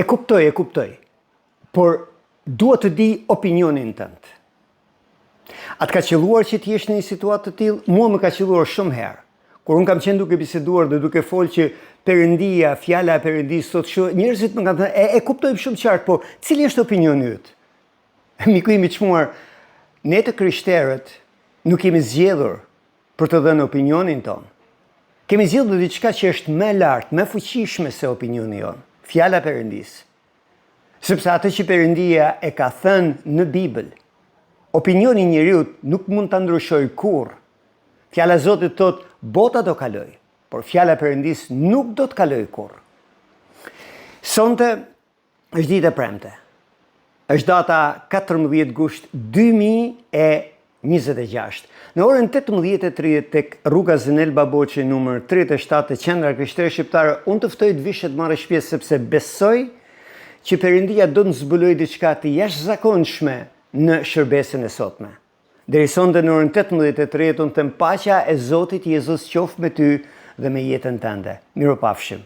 E kuptoj, por duhet të di opinionin tënd. Atë ka qelluar që t'jesh në një situatë të tillë, mua më ka qelluar shumë herë. Kur unë kam qenë duke biseduar dhe duke folë që Perëndia, fjala e Perëndisë sot njerëzit më kanë thënë, e kuptoj shumë qartë, po cili është opinioni yt? Miku im i çmuar, ne të krishterët nuk kemi zgjedhur për të dhënë opinionin ton. Kemi zgjedhur diçka që është më lart, më fuqishme se opinioni jon, fjala e Perëndisë. Sepse atë që Perëndia e ka thënë në Bibël, opinioni i njeriu nuk mund ta ndryshojë kurrë. Fjala e Zotit thotë, bota do kaloj, por fjala e Perëndisë nuk do të kaloj kurrë. Sonte është ditë e premte. Është data 14 gusht 2026. Në orën 18:30 tek rruga Zenel Baboçi numër 37 të Qendra Krishtere Shqiptare, unë të ftoj të vish të marrësh pjesë sepse besoj që Perëndia do të zbulojë diçka të jashtëzakonshme në shërbesën e sotme. Deri sonte në orën 18:30 unë them paqja e Zotit Jezus qoftë me ty dhe me jetën tënde. Miropafshim.